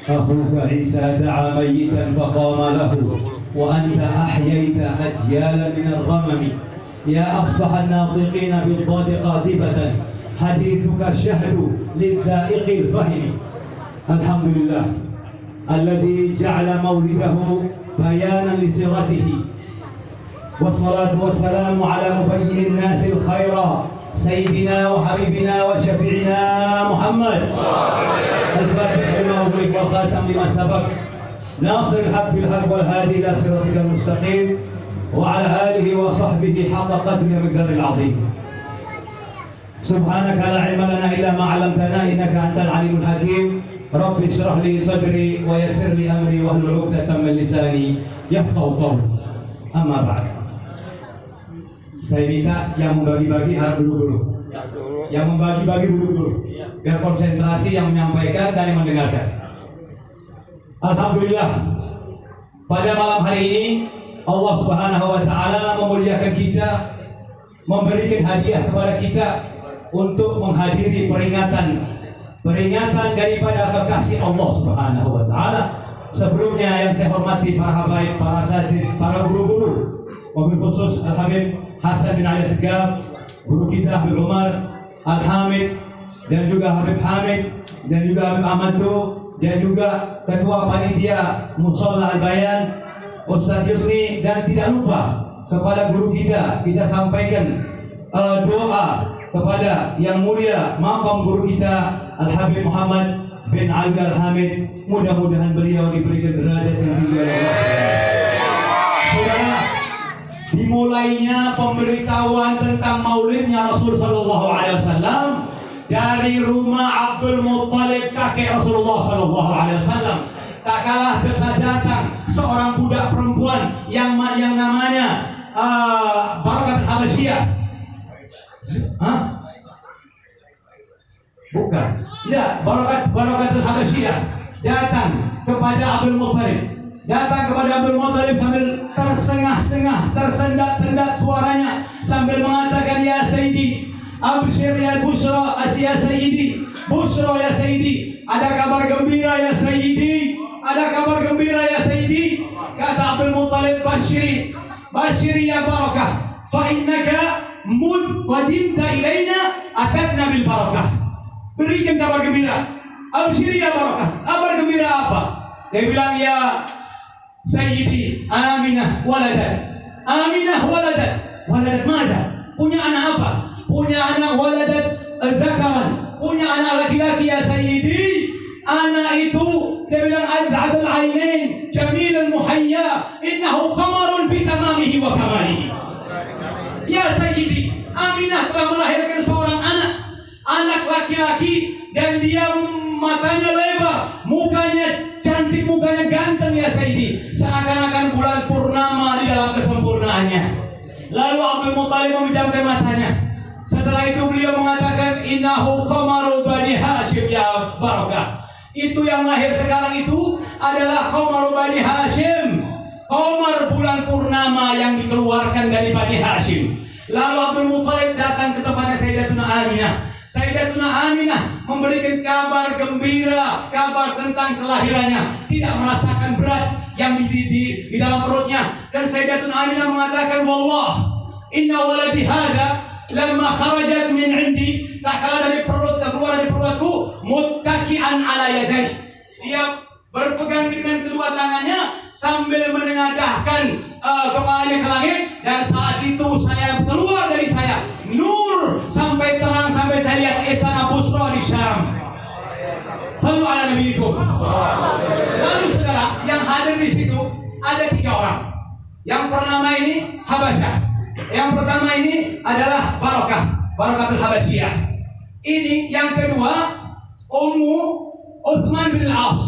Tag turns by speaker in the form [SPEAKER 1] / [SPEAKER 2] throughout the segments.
[SPEAKER 1] أخوك عيسى دعا ميتا فقام له وأنت أحييت أجيالا من الرمم. يا أفصح الناطقين بالضاد قاذبة حديثك الشهد للذائق الفهم. الحمد لله الذي جعل مولده بيانا لسيرته، والصلاة والسلام على مبين الناس الخير سيدنا وحبيبنا وشفيعنا محمد الفاتح لما أغلق والخاتم لما سبق ناصر الحق بالحق والهادي إلى صراطك المستقيم وعلى آله وصحبه حق قدر ومقدار العظيم. سبحانك لا علم لنا إلا ما علمتنا إنك أنت العليم الحكيم. رب اشرح لي صدري ويسر لي أمري واحلل عقدة من لساني يفقهوا قولي. أما بعد, saya minta yang membagi-bagi harus duduk dulu. Yang membagi-bagi duduk dulu, biar konsentrasi yang menyampaikan dan yang mendengarkan. Alhamdulillah, pada malam hari ini Allah Subhanahu wa Ta'ala memuliakan kita, memberikan hadiah kepada kita untuk menghadiri peringatan daripada kekasih Allah Subhanahu wa Ta'ala. Sebelumnya yang saya hormati para habaib, para asatidz, para guru-guru, wabil khusus Al-Habib Hasan bin Ali Segaf, guru kita Habib Umar Al-Hamid, dan juga Habib Hamid, dan juga Habib Ahmadu, dan juga Ketua Panitia Musholla Al-Bayan Ustadz Yusni, dan tidak lupa kepada guru kita sampaikan doa kepada yang mulia maqam guru kita Al-Habib Muhammad bin Ali Al-Hamid. Mudah-mudahan beliau diberikan derajat yang tinggi oleh Allah. Saudara, dimulainya pemberitahuan tentang maulidnya Rasul Sallallahu Alaihi Wasallam dari rumah Abdul Muttalib, kakek Rasulullah Sallallahu Alaihi Wasallam. Tak kalah besar datang seorang budak perempuan yang namanya Barakah Habasyiyah. Bukan, tidak, Barakah Habasyiyah datang kepada Abdul Muttalib, sambil tersengah-sengah, tersendat-sendat suaranya sambil mengatakan, ya Sayyidi, abshir ya Bushra, ya Sayyidi, Bushra ya Sayyidi, ada kabar gembira ya Sayyidi, ada kabar gembira ya Sayyidi. Kata Abdul Muttalib, Bashiri ya Barakah, fa innaka mudh qadimta ilaina atadna bil barakah. Berikan kabar gembira. Abshiri ya Barakah. Kabar gembira apa? Dia bilang, ya Sayyidi, Aminah waladat. Aminah waladat. Waladat mana? Punya anak apa? Punya anak waladat zakaran. Punya anak laki-laki ya Sayyidi. Anak itu, dia bilang, Az'adul ainain, jamilul muhayya, innahu qamarun fi tamamihi wa kamalihi. Ya Sayyidi, Aminah telah melahirkan seorang anak laki-laki, dan dia matanya lebar, mukanya cantik, mukanya ganteng ya Sayyidi, seakan-akan bulan purnama di dalam kesempurnaannya. Lalu Abdul Muttalib memejamkan matanya. Setelah itu beliau mengatakan, innahu qamaru bani Hashim ya Barakah. Itu yang lahir sekarang itu adalah qamaru bani Hashim, qamar bulan purnama yang dikeluarkan dari Bani Hashim. Lalu Abdul Muttalib datang ke tempatnya Sayyidatuna Aminah. Sayyidatuna Aminah memberikan kabar gembira, kabar tentang kelahirannya, tidak merasakan berat yang di dalam perutnya. Dan Sayyidatuna Aminah mengatakan, wallah, inna waladi hada lamma kharajat min indi, tak kalah dari perut, keluar dari perutku, muttaki'an ala yadayhi. Dia berpegang dengan kedua tangannya sambil menengadahkan kepalanya ke langit, dan saat itu saya keluar dari saya nur sampai terang, sampai saya lihat istana Busra di Syam. Sallu ala nabiyikum. Lalu saudara, yang hadir di situ ada 3 orang. Yang pertama ini Habasyah. Yang pertama ini adalah Barakatul Habasyiyah. Ini yang kedua Ummu Utsman bin As,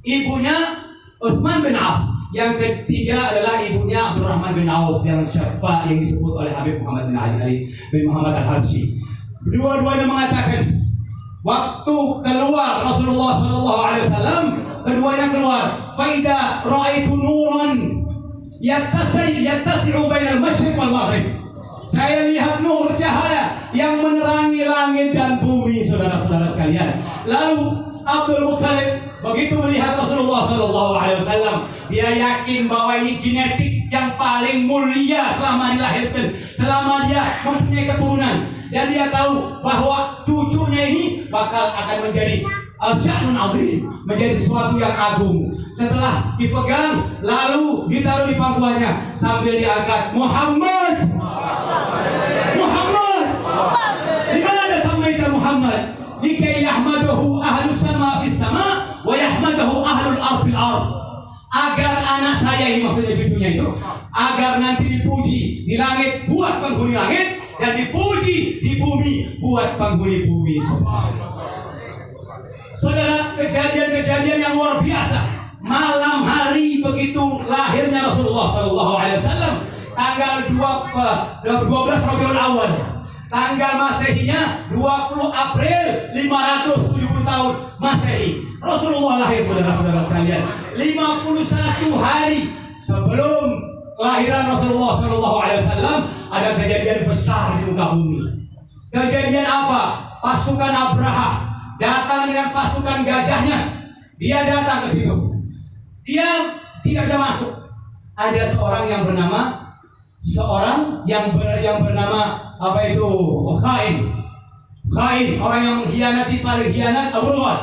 [SPEAKER 1] ibunya Utsman bin As. Yang ketiga adalah ibunya Abdurrahman bin Auf yang syafa, yang disebut oleh Habib Muhammad bin Ali bin Muhammad Al-Habsyi. Dua-duanya mengatakan, waktu keluar Rasulullah SAW, keduanya keluar, faida ra'aitu nuran yattasi'u bainal masyriq wal maghrib. Saya lihat nur cahaya yang menerangi langit dan bumi, saudara-saudara sekalian. Lalu Abdul Muttalib begitu Shallallahu Alaihi Wasallam. Dia yakin bahwa ini genetik yang paling mulia selama dilahirkan, selama dia mempunyai keturunan, dan dia tahu bahwa cucunya ini bakal akan menjadi sya'nun azim, menjadi sesuatu yang agung. Setelah dipegang, lalu ditaruh di pangkuannya sambil diangkat, Muhammad, Muhammad. Di mana ada samaita Muhammad? Likai yahmadahu ahlus sama fis sama wa yahmadahu ahlul ardh fil ardh. Agar anak saya ini, maksudnya cucunya itu, agar nanti dipuji di langit buat penghuni langit, dan dipuji di bumi buat penghuni bumi. Saudara, kejadian-kejadian yang luar biasa. Malam hari begitu lahirnya Rasulullah Shallallahu Alaihi Wasallam, tanggal 12 Rabiul Awal, tanggal Masehinya 20 April 570 tahun Masehi. Rasulullah lahir, saudara-saudara sekalian, 51 hari sebelum kelahiran Rasulullah Shallallahu Alaihi Wasallam. Ada kejadian besar di muka bumi. Kejadian apa? Pasukan Abraha datang dengan pasukan gajahnya. Dia datang ke situ. Dia tidak bisa masuk. Ada seorang yang bernama apa itu? Khain, orang yang mengkhianati, paling khianat, Abu Lughal.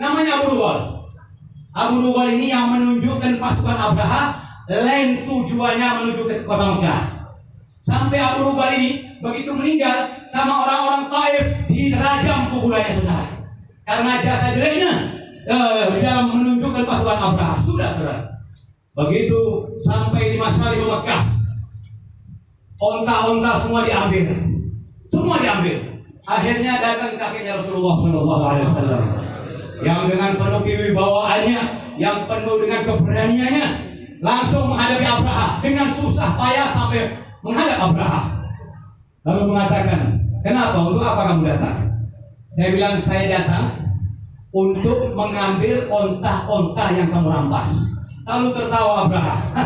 [SPEAKER 1] Namanya Abu Lughal. Abu Lughal ini yang menunjukkan pasukan Abraha lain tujuannya menuju ke kota Mekah. Sampai Abu Lughal ini begitu meninggal, sama orang-orang Taif dirajam kuburannya, saudara. Karena jasa jeleknya di dalam menunjukkan pasukan Abraha. Sudah, saudara. Begitu sampai di Masyariq Mekah, onta-onta semua diambil. Akhirnya datang kakeknya Rasulullah Shallallahu Alaihi Wasallam, yang dengan penuh kewibawaannya, yang penuh dengan keberaniannya, langsung menghadapi Abraha dengan susah payah sampai menghadap Abraha. Lalu mengatakan, kenapa? Untuk apa kamu datang? Saya bilang, saya datang untuk mengambil onta-onta yang kamu rampas. Lalu tertawa Abraha.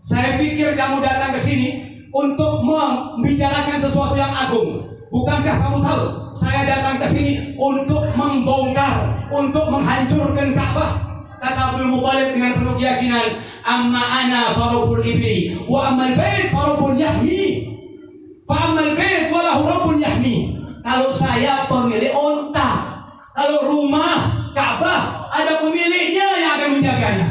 [SPEAKER 1] Saya pikir kamu datang ke sini untuk membicarakan sesuatu yang agung. Bukankah kamu tahu saya datang ke sini untuk membongkar, untuk menghancurkan Ka'bah? Kata Abdul Muthalib dengan penuh keyakinan, amma ana farabul ibli wa ammal bait farabul yahmi, fa ammal bait wa lahu rabbun yahmi. Kalau saya pemilik onta, kalau rumah Ka'bah ada pemiliknya yang akan menjaganya.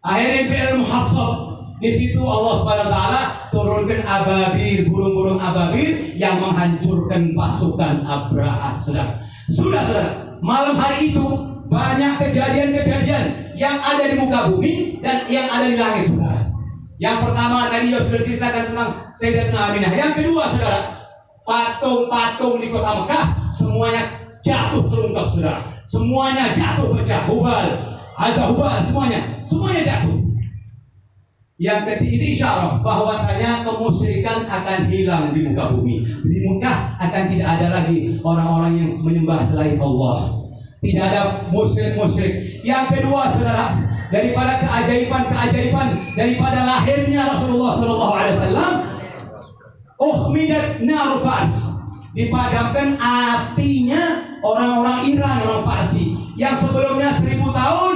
[SPEAKER 1] Akhirnya Bi'al Muhassab, di situ Allah Subhanahu wa taala turunkan ababil, burung-burung ababil yang menghancurkan pasukan Abraha. Sudah. Malam hari itu banyak kejadian-kejadian yang ada di muka bumi dan yang ada di langit, saudara. Yang pertama tadi sudah diceritakan tentang Sayyidatuna Aminah. Yang kedua, saudara, patung-patung di kota Mekah semuanya jatuh terungkap, saudara. Semuanya jatuh pecah. Hubal, Hubal, semuanya jatuh. Yang ketiga, itu isyarah bahwasanya kemusyrikan akan hilang di muka bumi. Di Mekah akan tidak ada lagi orang-orang yang menyembah selain Allah. Tidak ada musyrik. Yang kedua, saudara, daripada keajaiban daripada lahirnya Rasulullah Shallallahu Alaihi Wasallam, ukhmidat nar Fars, dipadamkan apinya orang-orang Iran, orang Farsi yang sebelumnya 1000 tahun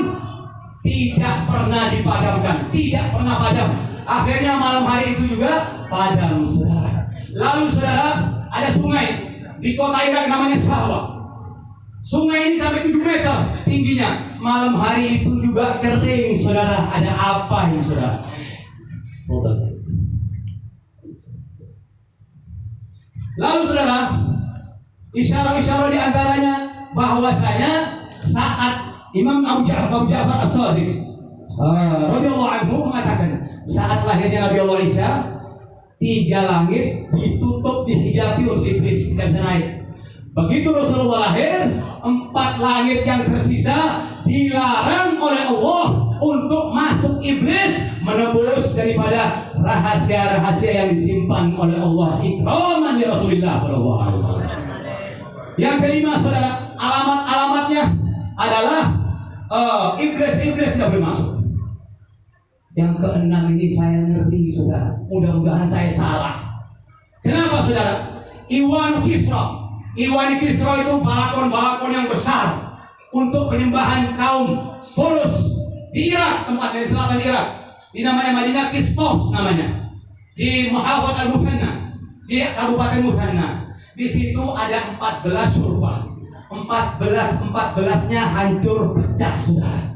[SPEAKER 1] tidak pernah dipadamkan, tidak pernah padam. Akhirnya malam hari itu juga padam, saudara. Lalu, saudara, ada sungai di kota Irak namanya Sahwa. Sungai ini sampai 7 meter tingginya. Malam hari itu juga kering, saudara. Ada apa ini, saudara? Lalu, saudara, isyarat-isyarat di antaranya bahwasanya saat Imam Abu Ja'far As-Shadiq radhiyallahu anhu mengatakan, saat lahirnya Nabi Allah Isa, 3 langit ditutup, dihijabi untuk iblis tidak bisa naik. Begitu Rasulullah lahir, 4 langit yang tersisa dilarang oleh Allah untuk masuk iblis, menebus daripada rahasia-rahasia yang disimpan oleh Allah ikraman di Rasulullah sallallahu alaihi wasallam. Yang kelima, saudara, alamat-alamatnya adalah iblis tidak boleh masuk. Yang keenam ini saya ngerti, saudara. Mudah-mudahan saya salah. Kenapa, saudara? Iwan Kisra itu balakon yang besar untuk penyembahan kaum Furus di Irak, tempat dari selatan Irak. Di namanya Madinah Kistos namanya. Di Muhawat Al-Mufanna, di Kabupaten Mufanna. Di situ ada 14 surfah. 14-nya hancur pecah sudah.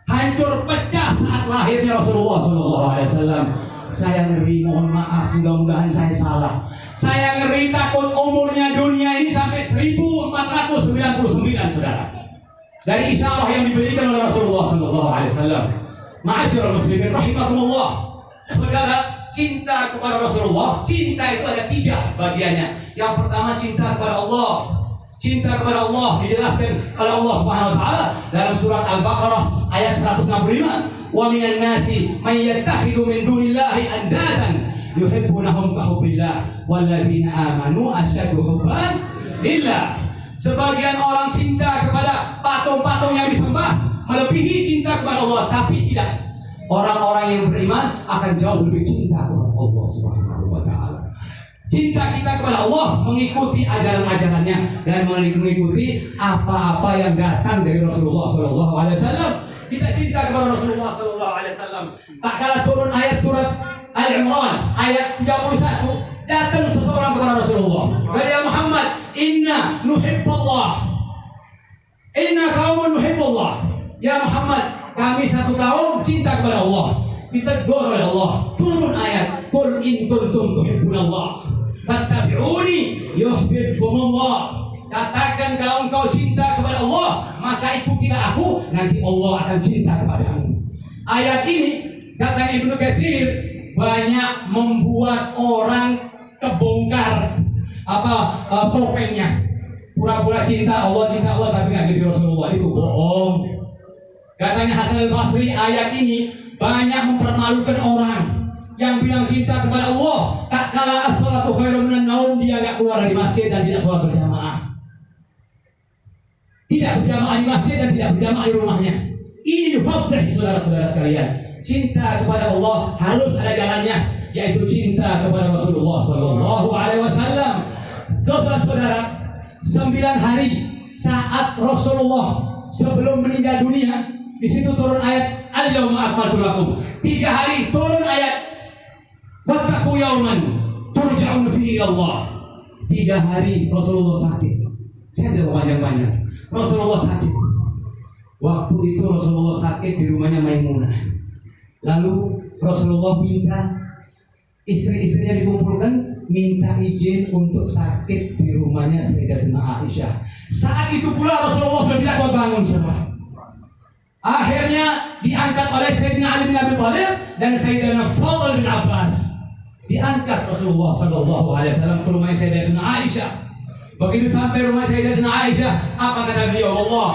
[SPEAKER 1] Hancur pecah saat lahirnya Rasulullah SAW. Saya ngeri, mohon maaf, mudah-mudahan saya salah. Saya ngeri takut umurnya dunia ini sampai 1499 saudara. Dari isyarah yang diberikan oleh Rasulullah SAW. Ma'asyiral muslimin rahimakumullah. Saudara, cinta kepada Rasulullah, cinta itu ada 3 bagiannya. Yang pertama cinta kepada Allah. Cinta kepada Allah dijelaskan oleh Allah Subhanahu wa taala dalam surat Al-Baqarah ayat 165. Wa minan nasi may yattakhidhu min dunillahi andadan yuhibbunahum ka hubbillah walladzina amanu asyaddu hubban lillah. Sebagian orang cinta kepada patung-patung yang disembah melebihi cinta kepada Allah, tapi tidak. Orang-orang yang beriman akan jauh lebih cinta kepada Allah Subhanahu wa taala. Cinta kita kepada Allah mengikuti ajaran-ajarannya dan mengikuti apa-apa yang datang dari Rasulullah SAW. Kita cinta kepada Rasulullah SAW. Tak kala turun ayat surat Al-Imran ayat 31, datang seseorang kepada Rasulullah. Ya Muhammad, inna nuhibbullah. Inna qaumun nuhibbullah. Ya Muhammad, kami satu kaum cinta kepada Allah. Ditegur oleh Allah. Turun ayat, qul in kuntum tuhibbunallah fattabi'uni yuhibbukumullah. Katakan kalau engkau cinta kepada Allah, maka ikutilah aku, nanti Allah akan cinta kepadamu. Ayat ini kata Ibnu Katsir banyak membuat orang kebongkar topengnya. Pura-pura cinta Allah tapi nggak jadi Rasulullah, itu bohong. Katanya Hasan Al-Basri, ayat ini banyak mempermalukan orang yang bilang cinta kepada Allah, tak kala as-salatu khairun minan naum, dia enggak keluar dari masjid dan tidak sholat berjamaah. Tidak berjamaah di masjid dan tidak berjamaah di rumahnya. Ini fadhil saudara-saudara sekalian. Cinta kepada Allah harus ada jalannya, yaitu cinta kepada Rasulullah SAW. Saudara-saudara, 9 hari saat Rasulullah sebelum meninggal dunia, di situ turun ayat al-yauma akmaltu lakum. 3 hari turun ayat wattaqu yauman turja'un fihi ila Allah. 3 hari Rasulullah sakit. Saya tidak panjang-panjang. Rasulullah sakit. Waktu itu Rasulullah sakit di rumahnya Maimunah. Lalu Rasulullah minta istri-istrinya dikumpulkan, minta izin untuk sakit di rumahnya Sayyidatina Aisyah. Saat itu pula Rasulullah sudah tidak kuat bangun, saudara. Akhirnya diangkat oleh Sayyidina Ali bin Abi Thalib dan Sayyidina Fadl bin Abbas. Diangkat Rasulullah SAW ke rumah Sayyidatina Aisyah. Begitu sampai rumah Sayyidatina Aisyah, apa kata beliau? Allah,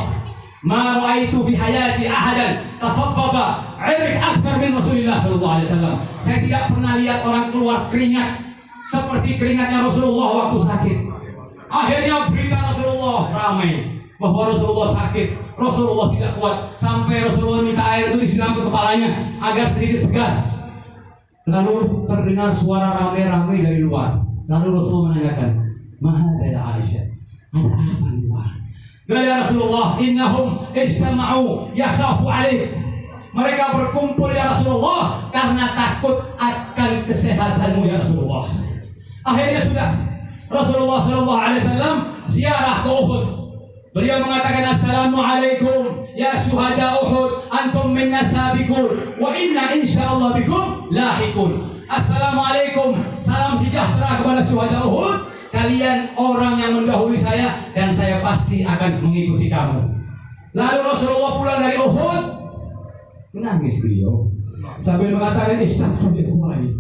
[SPEAKER 1] ma ra'aitu fi hayati ahadan tasabbaba 'irq akthar min Rasulillah SAW. Saya tidak pernah lihat orang keluar keringat seperti keringatnya Rasulullah waktu sakit. Akhirnya berita Rasulullah ramai bahwa Rasulullah sakit. Rasulullah tidak kuat, sampai Rasulullah minta air itu disiram ke kepalanya agar sedikit segar. Lalu terdengar suara ramai-ramai dari luar. Lalu Rasulullah menanyakan, "Mahada ya Aisyah? Ada apa di luar?" Kata Rasulullah, "Innahum istama'u yakhafu alaik." Mereka berkumpul ya Rasulullah karena takut akan kesehatanmu ya Rasulullah. Akhirnya sudah Rasulullah SAW ziarah ke Uhud. Beliau mengatakan, "Assalamualaikum ya syuhada Uhud, antum minna sabiqun wa inna insyaallah bikum lahiqun." Assalamualaikum, salam sejahtera kepada syuhada Uhud. Kalian orang yang mendahului saya dan saya pasti akan mengikuti kamu. Lalu Rasulullah pulang dari Uhud, menangis beliau sambil mengatakan, "Ishtaqtu li ikhwani."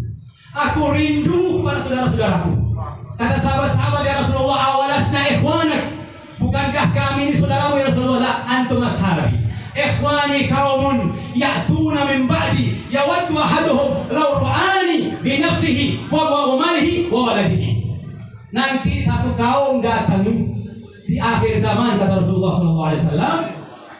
[SPEAKER 1] Aku rindu kepada saudara-saudaraku. Kata sahabat-sahabat ya Rasulullah, "Awalasna ikhwanak?" Bukankah kami ini saudaramu ya Rasulullah? Antum ashabi. Ikhwani qaumun ya'tuna min ba'di yawaddu ahaduhum law ra'ani bi nafsihi wa malihi wa waladihi. Nanti satu kaum datang di akhir zaman, kata Rasulullah SAW,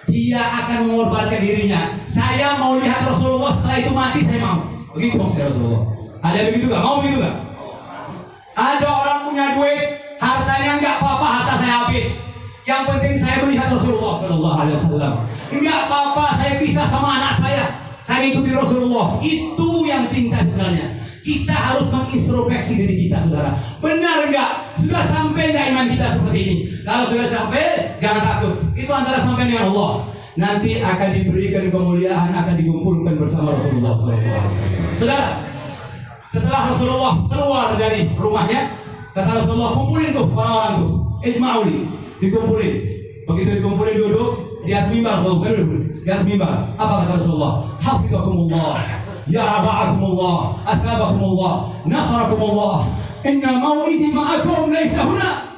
[SPEAKER 1] dia akan mengorbankan dirinya. Saya mau lihat Rasulullah, setelah itu mati saya mau. Begitu maksudnya Rasulullah. Ada yang begitu gak? Mau begitu gak? Ada orang punya duit, hartanya nggak apa-apa, harta saya habis. Yang penting saya melihat Rasulullah Sallallahu Alaihi Wasallam. Enggak apa-apa saya pisah sama anak saya ikuti Rasulullah. Itu yang cinta sebenarnya. Kita harus mengintrospeksi diri kita, saudara. Benar enggak? Sudah sampai enggak iman kita seperti ini? Kalau sudah sampai, jangan takut. Itu antara sampai dengan Allah. Nanti akan diberikan kemuliaan, akan dikumpulkan bersama Rasulullah SAW. Saudara, setelah Rasulullah keluar dari rumahnya, kata Rasulullah, kumpulin tuh orang-orang tuh. Ijma'uli, dikumpulin. Begitu dikumpulin duduk di atas mimbar Rasulullah. Di atas mimbar. Apa kata Rasulullah? Hafizakumullah. Ya rafa'akumullah, atlabakumullah, nasarakumullah. Inna mau'idi ma'akum laisa huna.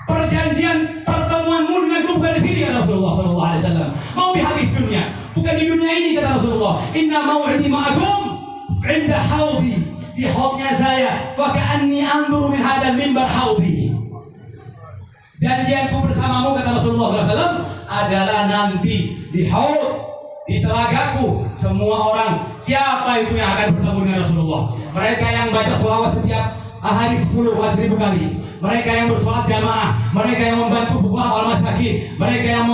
[SPEAKER 1] Perjanjian pertemuanmu denganku bukan di sini, kata Rasulullah sallallahu alaihi wasallam. Mau di hadis dunia, bukan di dunia ini, kata Rasulullah. Inna mau'idi ma'akum 'inda haudi. Di haudnya saya, fa ka'anni anzuru min hadzal mimbar haudi. Janjianku bersamamu, kata Rasulullah sallallahu alaihi wasallam, adalah nanti di haud, di telagaku, semua orang. Siapa itu yang akan bertemu dengan Rasulullah? Mereka yang baca sholawat setiap hari 10 kali. Mereka yang bersolat jamaah. Mereka yang membantu fuqara wal masakin. Mereka yang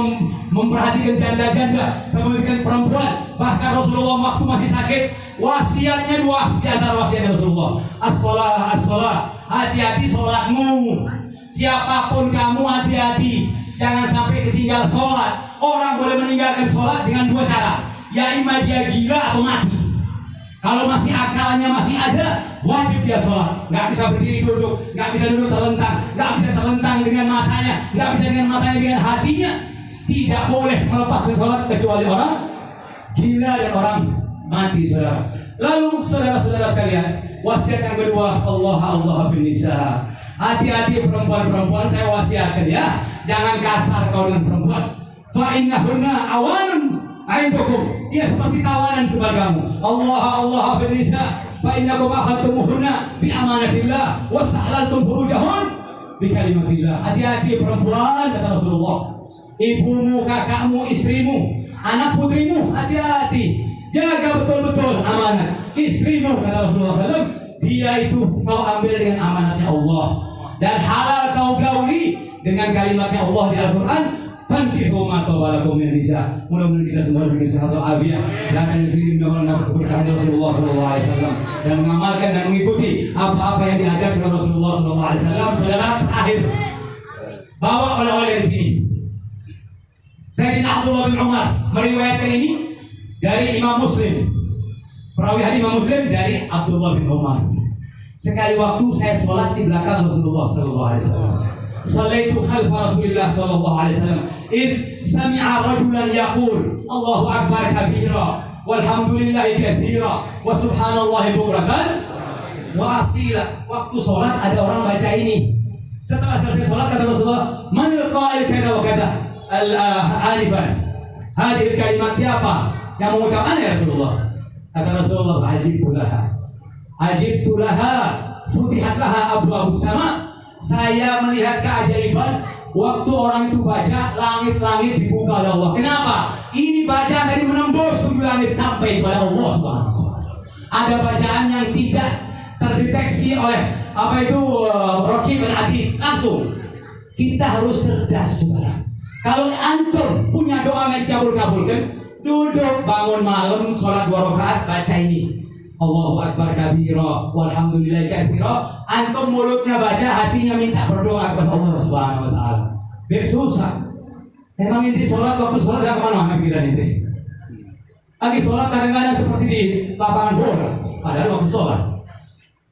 [SPEAKER 1] memperhatikan janda-janda, memperhatikan perempuan. Bahkan Rasulullah waktu masih sakit, wasiatnya dua. Di antara wasiatnya Rasulullah, as-shalah, as-shalah. Hati-hati sholatmu. Siapapun kamu, hati-hati. Jangan sampai ketinggal sholat. Orang boleh meninggalkan sholat dengan dua cara. Ya imma dia gila atau mati. Kalau masih akalnya masih ada, wajib dia sholat. Nggak bisa berdiri duduk, nggak bisa duduk terlentang, nggak bisa terlentang dengan matanya, nggak bisa dengan matanya, dengan hatinya. Tidak boleh melepaskan sholat kecuali orang gila dan orang mati, saudara. Lalu saudara-saudara sekalian, wasiat yang kedua, Allah bin nisa. Hati-hati perempuan-perempuan, saya wasiatkan ya, jangan kasar kau dengan perempuan. Fa innahunna awanun aindukum. Dia seperti tawanan kepada kamu. Allah bin nisa. Fa innakum akhadtumuhunna bi amanatillah wastahlaltum furujahun bi kalimatillah. Hati-hati perempuan, kata Rasulullah. Ibumu, kakakmu, istrimu, anak putrimu, hati-hati. Jaga betul-betul amanat. Istrimu, kata Rasulullah SAW, dia itu kau ambil dengan amanatnya Allah. Dan halal kau gauli dengan kalimatnya Allah di Al-Quran. Fankihu ma tawalakum min nisa. Mudah-mudahan kita semua diberi sehat walafiat dan di sini mendapat keberkahan Rasulullah sallallahu alaihi wasallam dan mengamalkan dan mengikuti apa-apa yang diajarkan oleh Rasulullah sallallahu alaihi wasallam. Saudara, terakhir bawa oleh-oleh di sini. Sayyidina Abdullah bin Umar meriwayatkan ini dari Imam Muslim. Perawi hadis Imam Muslim dari Abdullah bin Umar. Sekali waktu saya sholat di belakang Rasulullah sallallahu alaihi wasallam. Sallaitu khalfa Rasulillah sallallahu alaihi wasallam. Id sami'a rajulan yaqul Allahu akbar kabira walhamdulillahi katsira wa subhanallahi bukratan wa asila. Waktu sholat ada orang baca ini. Setelah selesai sholat kata Rasulullah, manil qa'il kada wa kada al-alifan. Hadir kalimat siapa yang mengucapkan ya Rasulullah? Kata Rasulullah, ajibtu laha futihat laha abwaabus sama. Saya melihat keajaiban waktu orang itu baca, langit-langit dibuka oleh Allah. Kenapa? Ini bacaan dari menembus 7 langit sampai kepada Allah Subhanahu wa taala. Ada bacaan yang tidak terdeteksi oleh Raqib dan Atid langsung. Kita harus cerdas, saudara. Kalau antum punya doa yang dikabul-kabulkan, duduk bangun malam sholat 2 rakaat baca ini. Allahu akbar kabira walhamdulillahi katsira. Antum mulutnya baca, hatinya minta berdoa kepada Allah Subhanahu wa taala. Biar susah. Emang inti sholat, waktu sholat gak kemana-mana pikiran inti. Lagi sholat kadang-kadang seperti di lapangan bola, padahal waktu sholat.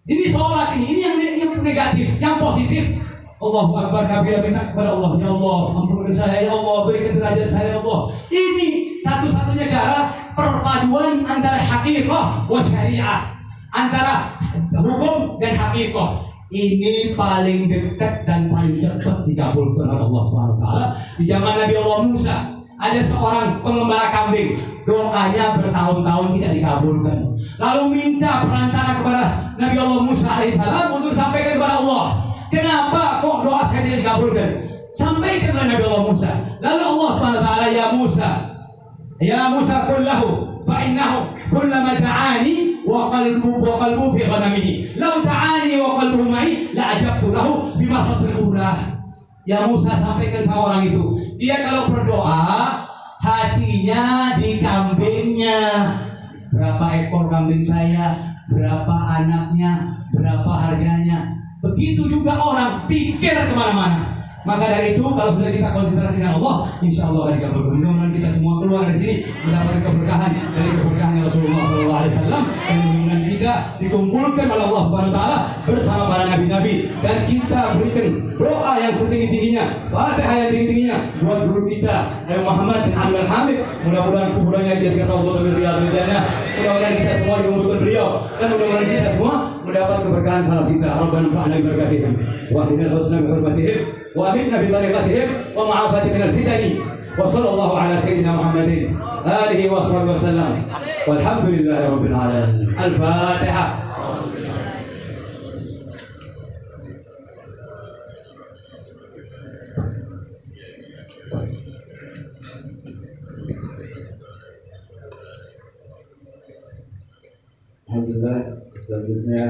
[SPEAKER 1] Ini sholat ini yang negatif. Yang positif, Allahu akbar kabira, minta kepada Allah, ya Allah ampuni saya, ya Allah berikan derajat saya, ya Allah. Ini satu-satunya cara perpaduan antara haqiqah wa syariah, antara hukum dan haqiqah. Ini paling dekat dan paling cepat dikabulkan oleh Allah SWT. Di zaman Nabi Allah Musa, ada seorang pengembala kambing, doanya bertahun-tahun tidak dikabulkan. Lalu minta perantara kepada Nabi Allah Musa alaihissalam untuk sampaikan kepada Allah, kenapa kok doa saya tidak dikabulkan? Sampaikan kepada Nabi Allah Musa. Lalu Allah SWT, Ya Musa kullahu fa innahu kullama da'ani wa qalbu fi ghanamihi law da'ani wa qalbuhu ma'i la ajabtu lahu fi marratil ula. yang Musa sampaikan sama orang itu. Dia kalau berdoa, hatinya di kambingnya. Berapa ekor kambing saya, berapa anaknya, berapa harganya. Begitu juga orang pikir kemana-mana. Maka dari itu kalau sudah kita konsentrasi dengan Allah, insya Allah akan dikabulkan. Mudah-mudahan kita semua keluar dari sini mendapatkan keberkahan dari keberkahan Rasulullah SAW, dan mudah-mudahan kita dikumpulkan oleh Allah Subhanahu Wa Taala bersama para nabi-nabi, dan kita berikan doa yang setinggi-tingginya, Fatihah yang tinggi-tingginya buat guru kita Nabi Muhammad bin Abdul Hamid. Mudah-mudahan kuburannya dijadikan Raudhah min Riyadhil Jannah. Mudah-mudahan kita semua dikumpulkan beliau, dan mudah-mudahan kita semua mendapat keberkahan salaf kita. Rabbana fa'alna bi barakatihim wa ahdina al-husna bi hurmatihim wa aminna bi tariqatihim wa ma'afati min al-fitani wa sallallahu ala sayyidina Muhammadin alihi wa sahbihi wa sallam walhamdulillahi rabbil alamin. Al-Fatihah.
[SPEAKER 2] Alhamdulillah, selanjutnya